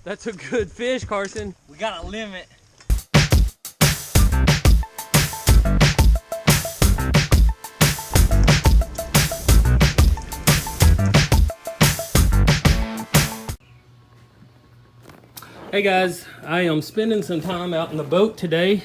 That's a good fish, Carson. We got a limit. Hey guys, I am spending some time out in the boat today.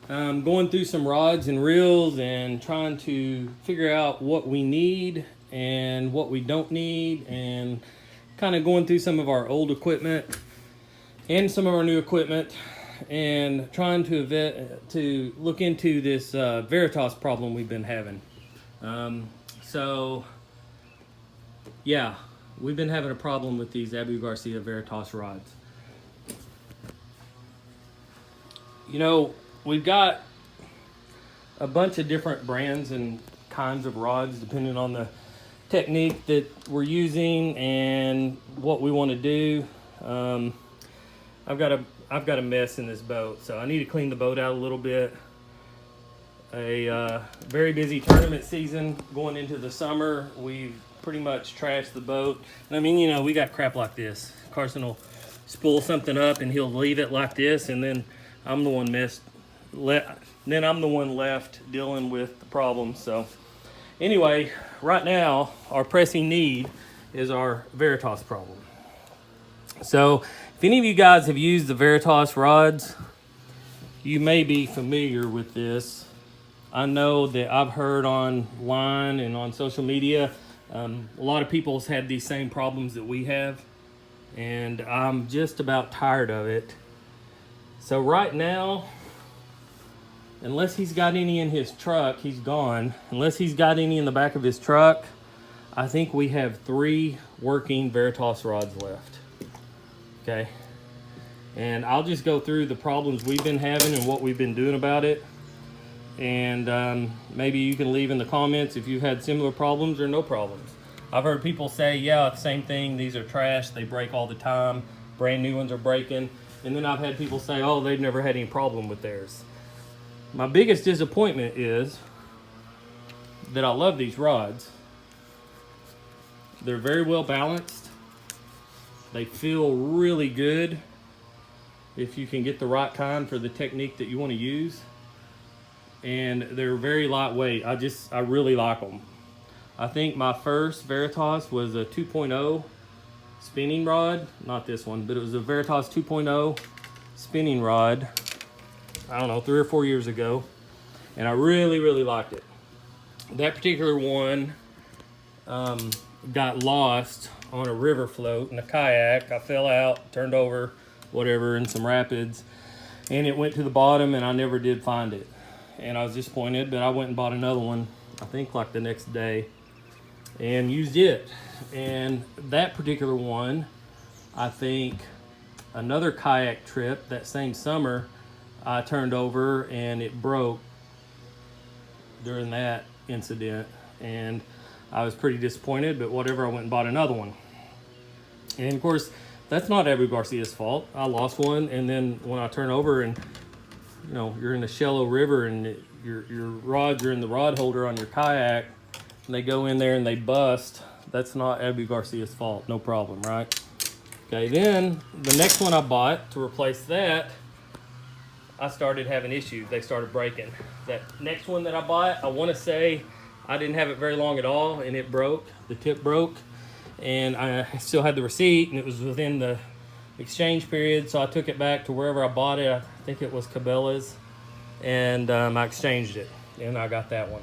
Going through some rods and reels and trying to figure out what we need and what we don't need, and kind of going through some of our old equipment and some of our new equipment, and trying to look into this Veritas problem we've been having. So yeah, we've been having a problem with these Abu Garcia Veritas rods. You know, we've got a bunch of different brands and kinds of rods depending on the technique that we're using and what we want to do. I've got a mess in this boat, so I need to clean the boat out a little bit. A very busy tournament season going into the summer. We've pretty much trashed the boat. I mean, you know, we got crap like this. Carson will spool something up and he'll leave it like this, and then I'm the one left dealing with the problem. So anyway, right now our pressing need is our Veritas problem. So if any of you guys have used the Veritas rods, you may be familiar with this. I know that I've heard online and on social media, a lot of people's had these same problems that we have, and I'm just about tired of it. So right now, unless he's got any in his truck, he's gone. Unless he's got any in the back of his truck, I think we have 3 working Veritas rods left. Okay. And I'll just go through the problems we've been having and what we've been doing about it. And maybe you can leave in the comments if you've had similar problems or no problems. I've heard people say, yeah, same thing. These are trash. They break all the time. Brand new ones are breaking. And then I've had people say, oh, they've never had any problem with theirs. My biggest disappointment is that I love these rods. They're very well balanced. They feel really good if you can get the right kind for the technique that you want to use. And they're very lightweight. I really like them. I think my first Veritas was a 2.0 spinning rod. Not this one, but it was a Veritas 2.0 spinning rod. I don't know, 3 or 4 years ago. And I really, really liked it. That particular one got lost on a river float in a kayak. I fell out, turned over, whatever, in some rapids. And it went to the bottom and I never did find it. And I was disappointed, but I went and bought another one, I think like the next day, and used it. And that particular one, I think another kayak trip that same summer, I turned over and it broke during that incident. And I was pretty disappointed, but whatever, I went and bought another one. And of course, that's not Abu Garcia's fault. I lost one, and then when I turn over and, you know, you're in a shallow river and your rods are in the rod holder on your kayak, and they go in there and they bust, that's not Abu Garcia's fault. No problem, right? Okay, then the next one I bought to replace that, I started having issues. They started breaking. That next one that I bought, I want to say I didn't have it very long at all, and it broke. The tip broke, and I still had the receipt, and it was within the exchange period, so I took it back to wherever I bought it. I think it was Cabela's, and I exchanged it, and I got that one.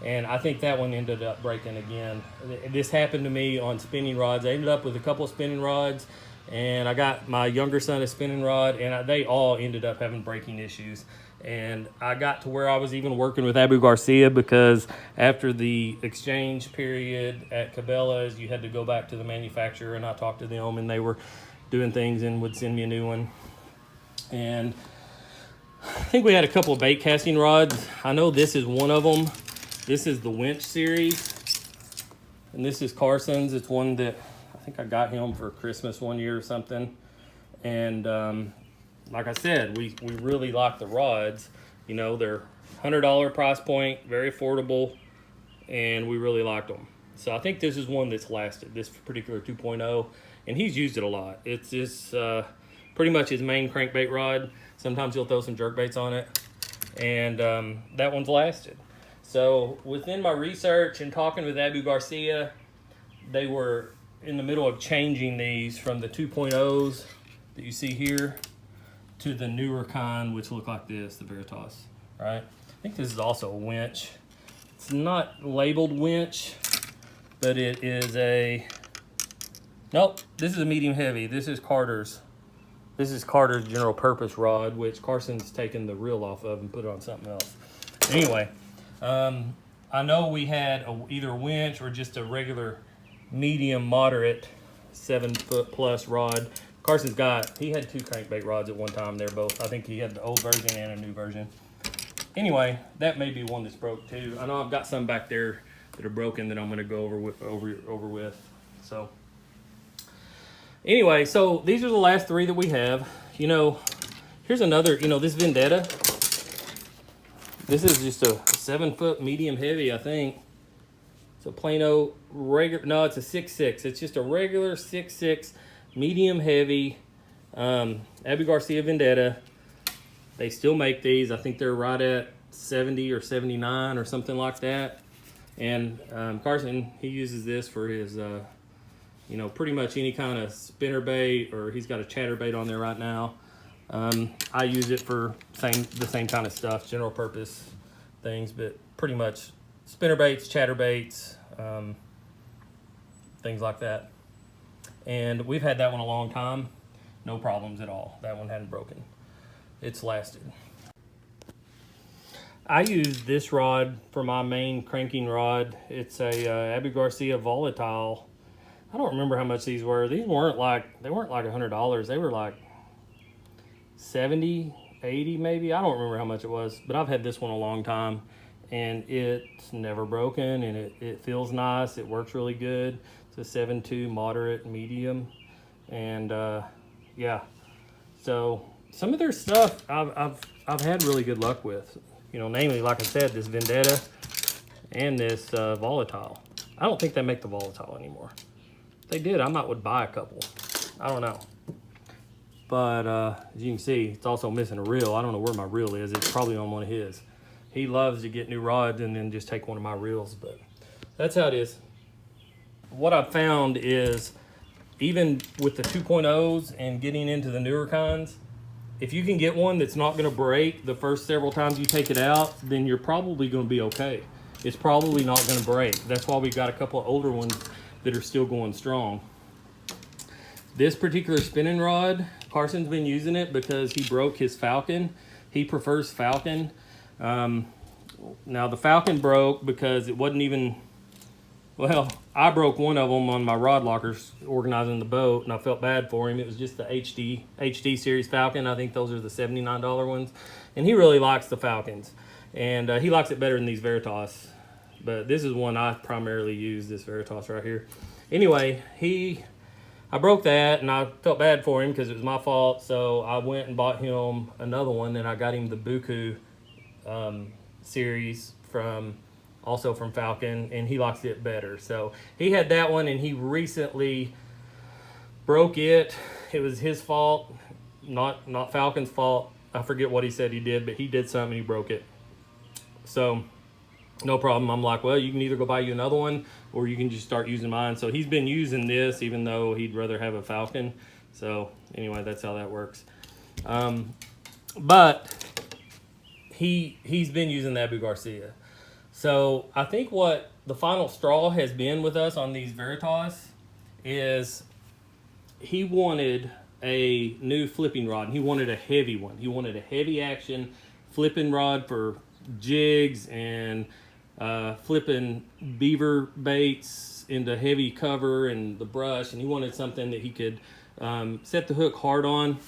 And I think that one ended up breaking again. This happened to me on spinning rods. I ended up with a couple of spinning rods, and I got my younger son a spinning rod, and they all ended up having breaking issues. And I got to where I was even working with Abu Garcia, because after the exchange period at Cabela's, you had to go back to the manufacturer, and I talked to them, and they were doing things and would send me a new one. And I think we had a couple of bait casting rods. I know this is one of them. This is the winch series, and this is Carson's. It's one that I think I got him for Christmas one year or something. And like I said, we really like the rods. You know, they're $100 price point, very affordable, and we really liked them. So I think this is one that's lasted, this particular 2.0. and he's used it a lot. It's just pretty much his main crankbait rod. Sometimes he'll throw some jerkbaits on it, and that one's lasted. So within my research and talking with Abu Garcia, they were in the middle of changing these from the 2.0s that you see here to the newer kind, which look like this, the Veritas, right? I think this is also a winch. It's not labeled winch, but it is a, nope, this is a medium heavy. This is Carter's. This is Carter's general purpose rod, which Carson's taken the reel off of and put it on something else. Anyway, I know we had either a winch or just a regular medium moderate 7-foot plus rod. Carson's he had 2 crankbait rods at one time. They're both, I think he had the old version and a new version. Anyway, that may be one that's broke too. I know I've got some back there that are broken that I'm going to go over with. So anyway, so these are the last 3 that we have. You know, here's another, you know, this Vendetta. This is just a 7-foot medium heavy, I think. It's a Plano regular, no, it's a 6.6. It's just a regular 6.6 medium heavy Abu Garcia Vendetta. They still make these. I think they're right at 70 or 79 or something like that. And Carson, he uses this for his, you know, pretty much any kind of spinner bait, or he's got a chatterbait on there right now. I use it for the same kind of stuff, general purpose things, but pretty much spinner baits, chatterbaits, things like that. And we've had that one a long time. No problems at all. That one hadn't broken. It's lasted. I use this rod for my main cranking rod. It's a Abu Garcia Volatile. I don't remember how much these were. These weren't like $100. They were like 70, 80 maybe. I don't remember how much it was, but I've had this one a long time, and it's never broken, and it feels nice. It works really good. It's a 7.2 moderate medium, and yeah. So some of their stuff I've had really good luck with. You know, namely, like I said, this Vendetta and this Volatile. I don't think they make the Volatile anymore. If they did, I might would buy a couple. I don't know. But as you can see, it's also missing a reel. I don't know where my reel is. It's probably on one of his. He loves to get new rods and then just take one of my reels, but that's how it is. What I've found is, even with the 2.0s and getting into the newer kinds, if you can get one that's not going to break the first several times you take it out, then you're probably going to be okay. It's probably not going to break. That's why we've got a couple of older ones that are still going strong. This particular spinning rod, Carson's been using it because he broke his Falcon. He prefers Falcon. Now the Falcon broke because it wasn't even, well, I broke one of them on my rod lockers organizing the boat, and I felt bad for him. It was just the HD series Falcon. I think those are the $79 ones, and he really likes the Falcons, and he likes it better than these Veritas. But this is one I primarily use, this Veritas right here. Anyway, I broke that, and I felt bad for him because it was my fault. So I went and bought him another one, and I got him the Buku series also from Falcon, and he likes it better. So he had that one, and he recently broke it. It was his fault, not Falcon's fault. I forget what he said he did, but he did something, he broke it. So no problem. I'm like, well, you can either go buy you another one, or you can just start using mine. So he's been using this, even though he'd rather have a Falcon. So anyway, that's how that works. But he's been using the Abu Garcia. So I think what the final straw has been with us on these Veritas is he wanted a new flipping rod, and he wanted a heavy one. He wanted a heavy action flipping rod for jigs and flipping beaver baits into heavy cover and the brush, and he wanted something that he could set the hook hard on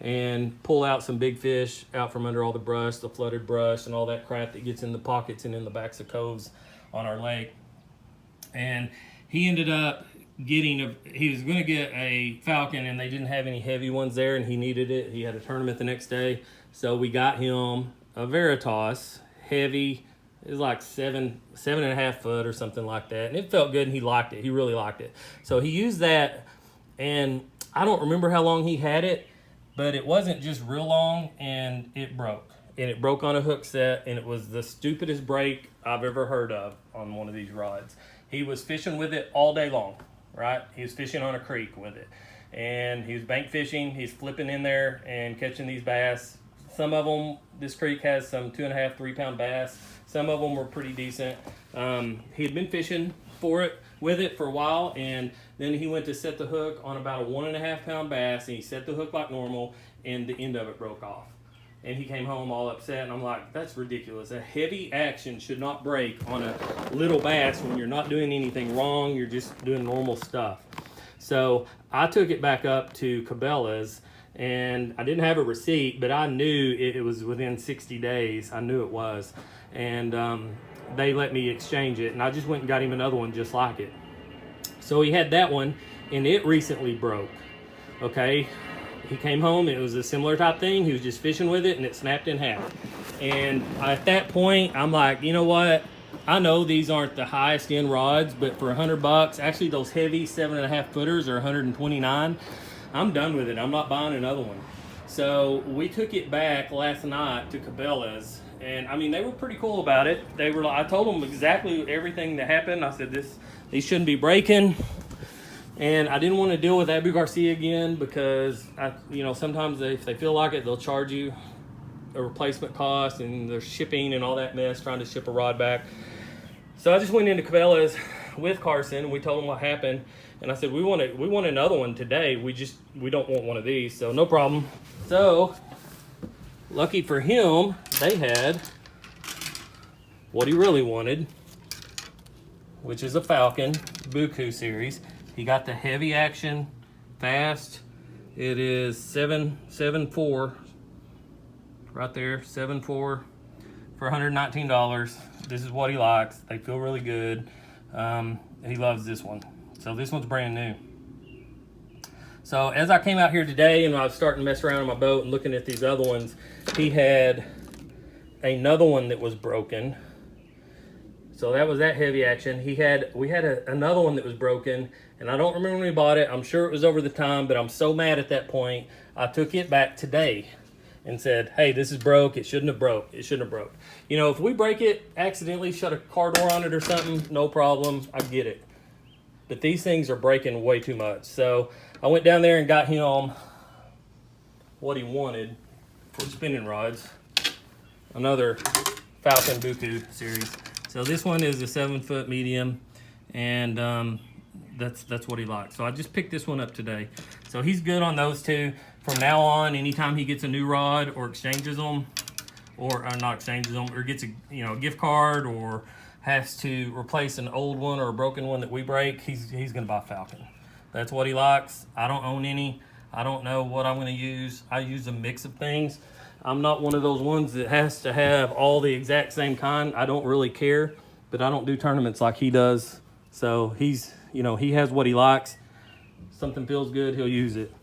and pull out some big fish out from under all the brush, the flooded brush and all that crap that gets in the pockets and in the backs of coves on our lake. And he ended up he was going to get a Falcon, and they didn't have any heavy ones there, and he needed it. He had a tournament the next day, so we got him a Veritas heavy. It was like 7.5 foot or something like that, and it felt good, and he liked it. He really liked it. So he used that, And I don't remember how long he had it, but it wasn't just real long, and it broke. And it broke on a hook set, and it was the stupidest break I've ever heard of on one of these rods. He was fishing with it all day long, right? He was fishing on a creek with it. And he was bank fishing. He's flipping in there and catching these bass. Some of them, this creek has some 2.5, 3 pound bass. Some of them were pretty decent. He had been fishing with it for a while, and then he went to set the hook on about a 1.5 pound bass, and he set the hook like normal, and the end of it broke off. And he came home all upset, and I'm like, that's ridiculous. A heavy action should not break on a little bass when you're not doing anything wrong, you're just doing normal stuff. So I took it back up to Cabela's, and I didn't have a receipt, but I knew it was within 60 days. I knew it was. And they let me exchange it, and I just went and got him another one just like it. So he had that one, and it recently broke. Okay, he came home, and it was a similar type thing. He was just fishing with it, and it snapped in half. And at that point, I'm like, you know what? I know these aren't the highest end rods, but for $100, actually those heavy 7.5 footers are 129. I'm done with it. I'm not buying another one. So we took it back last night to Cabela's, and I mean, they were pretty cool about it. They were, I told them exactly everything that happened. I said, these shouldn't be breaking. And I didn't want to deal with Abu Garcia again because sometimes if they feel like it, they'll charge you a replacement cost, and there's shipping and all that mess trying to ship a rod back. So I just went into Cabela's with Carson, and we told him what happened. And I said, we want another one today. We don't want one of these, so no problem. So lucky for him, they had what he really wanted, which is a Falcon Buku series. He got the heavy action fast. It is 7.4 right there, 7.4 for $119. This is what he likes. They feel really good. He loves this one. So this one's brand new. So as I came out here today and I was starting to mess around on my boat and looking at these other ones, he had another one that was broken. So that was that heavy action. We had another one that was broken, and I don't remember when we bought it. I'm sure it was over the time, but I'm so mad at that point. I took it back today and said, hey, this is broke. It shouldn't have broke. It shouldn't have broke. You know, if we break it, accidentally shut a car door on it or something, no problem. I get it. But these things are breaking way too much. So I went down there and got him what he wanted for spinning rods. Another Falcon Buku series. So this one is a 7-foot medium, and that's what he likes. So I just picked this one up today. So he's good on those two. From now on, anytime he gets a new rod or exchanges them, or not exchanges them, or gets a gift card, or has to replace an old one or a broken one that we break, he's gonna buy Falcon. That's what he likes. I don't own any. I don't know what I'm gonna use. I use a mix of things. I'm not one of those ones that has to have all the exact same kind. I don't really care, but I don't do tournaments like he does. So he has what he likes. Something feels good, he'll use it.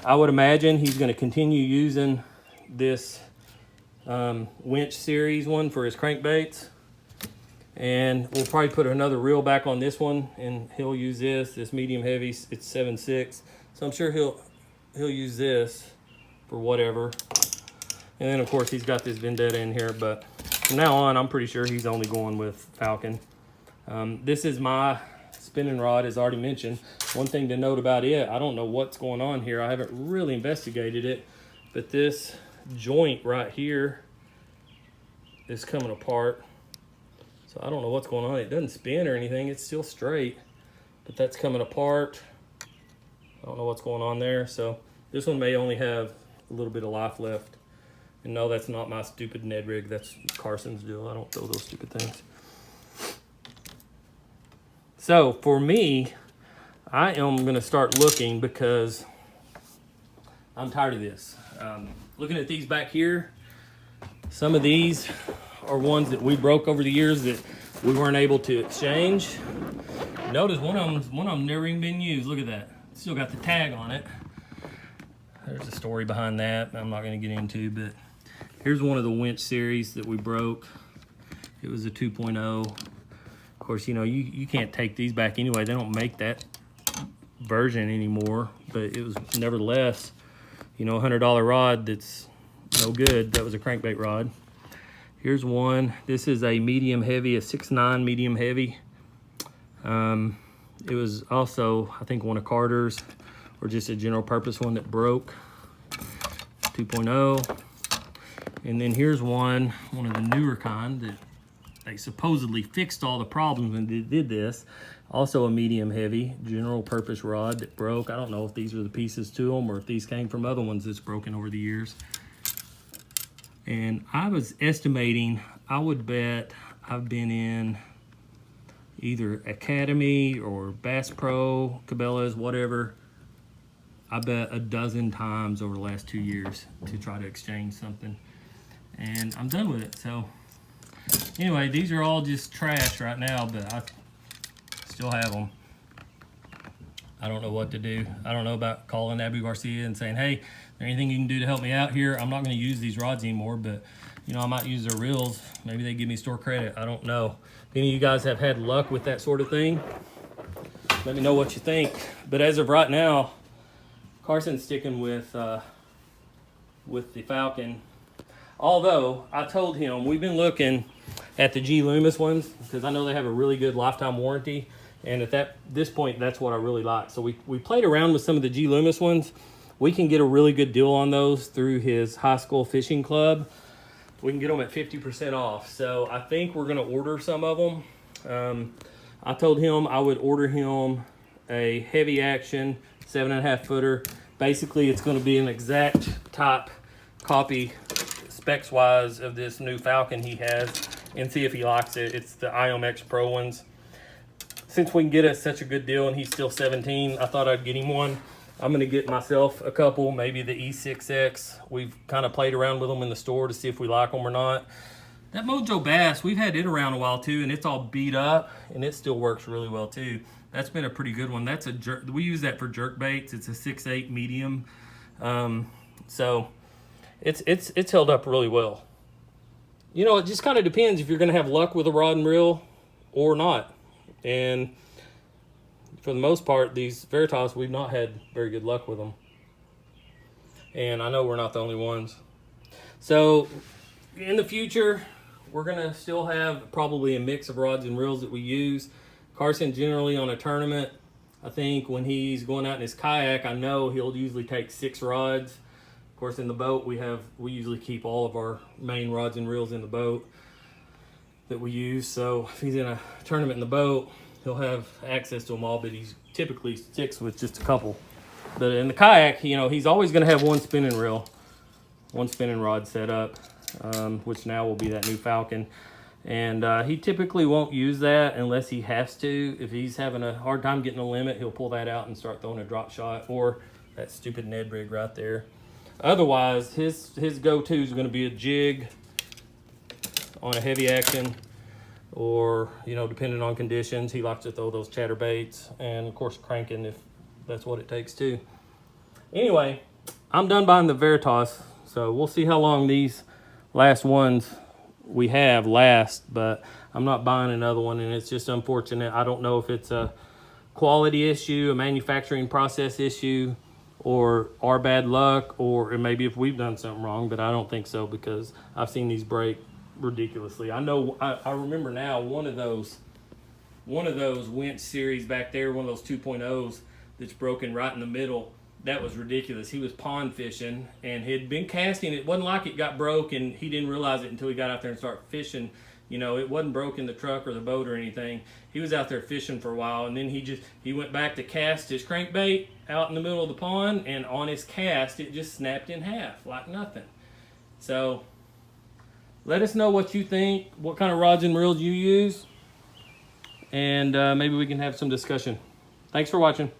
I would imagine he's going to continue using this winch series one for his crankbaits. And we'll probably put another reel back on this one, and he'll use this medium heavy. It's 7.6. So I'm sure he'll use this for whatever. And then of course he's got this Vendetta in here, but from now on I'm pretty sure he's only going with Falcon. This is my spinning rod, as already mentioned. One thing to note about it, I don't know what's going on here. I haven't really investigated it, but this joint right here is coming apart. So I don't know what's going on. It doesn't spin or anything. It's still straight, but that's coming apart. I don't know what's going on there. So this one may only have a little bit of life left. And no, that's not my stupid Ned rig. That's Carson's deal. I don't throw those stupid things. So for me, I am going to start looking because I'm tired of this. Looking at these back here, some of these are ones that we broke over the years that we weren't able to exchange. Notice one of them never even been used. Look at that. Still got the tag on it. There's a story behind that I'm not going to get into, but here's one of the winch series that we broke. It was a 2.0. Of course, you can't take these back anyway. They don't make that version anymore, but it was nevertheless, you know, $100 rod that's no good. That was a crankbait rod. Here's one. This is a medium heavy, a 6.9 medium heavy. It was also, I think, one of Carter's, or just a general purpose one that broke. 2.0. And then here's one of the newer kind that they supposedly fixed all the problems when they did this. Also a medium heavy general purpose rod that broke. I don't know if these are the pieces to them or if these came from other ones that's broken over the years. And I was estimating, I would bet I've been in either Academy or Bass Pro, Cabela's, whatever. I bet a dozen times over the last 2 years to try to exchange something. And I'm done with it. So anyway, these are all just trash right now, but I still have them. I don't know what to do. I don't know about calling Abu Garcia and saying, hey, is there anything you can do to help me out here? I'm not going to use these rods anymore, but you know, I might use their reels. Maybe they give me store credit. I don't know. If any of you guys have had luck with that sort of thing, let me know what you think. But as of right now, Carson's sticking with the Falcon. Although I told him we've been looking at the G Loomis ones because I know they have a really good lifetime warranty, and at this point, that's what I really like. So we played around with some of the G Loomis ones. We can get a really good deal on those through his high school fishing club. We can get them at 50% off. So I think we're going to order some of them. I told him I would order him a heavy action 7.5 footer. Basically, it's going to be an exact type copy specs wise of this new Falcon he has, and see if he likes it. It's the IMX Pro ones. Since we can get us such a good deal and he's still 17, I thought I'd get him one. I'm going to get myself a couple, maybe the E6X. We've kind of played around with them in the store to see if we like them or not. That Mojo Bass, we've had it around a while too, and it's all beat up, and it still works really well too. That's been a pretty good one. That's a jerk. We use that for jerk baits. It's a 6.8 medium, so it's held up really well. You know, it just kind of depends if you're going to have luck with a rod and reel or not. And for the most part, these Veritas, we've not had very good luck with them. And I know we're not the only ones. So in the future, we're going to still have probably a mix of rods and reels that we use. Carson generally on a tournament, I think when he's going out in his kayak, I know he'll usually take 6 rods. Of course, in the boat, we usually keep all of our main rods and reels in the boat that we use. So if he's in a tournament in the boat, he'll have access to them all, but he typically sticks with just a couple. But in the kayak, you know, he's always going to have one spinning reel, one spinning rod set up, which now will be that new Falcon. And he typically won't use that unless he has to. If he's having a hard time getting a limit, he'll pull that out and start throwing a drop shot or that stupid Ned rig right there. Otherwise, his go-to is going to be a jig on a heavy action, or, you know, depending on conditions, he likes to throw those chatterbaits, and of course cranking if that's what it takes too. Anyway, I'm done buying the Veritas, so we'll see how long these last ones we have last, but I'm not buying another one, and it's just unfortunate. I don't know if it's a quality issue, a manufacturing process issue, or our bad luck, or maybe if we've done something wrong, but I don't think so, because I've seen these break ridiculously. I know, I remember now one of those winch series back there, one of those 2.0s that's broken right in the middle. That was ridiculous. He was pond fishing and he'd been casting. It wasn't like it got broke and he didn't realize it until he got out there and started fishing. You know, it wasn't broke in the truck or the boat or anything. He was out there fishing for a while, and then he went back to cast his crankbait out in the middle of the pond, and on his cast it just snapped in half like nothing. So let us know what you think, what kind of rods and reels you use, and maybe we can have some discussion. Thanks for watching.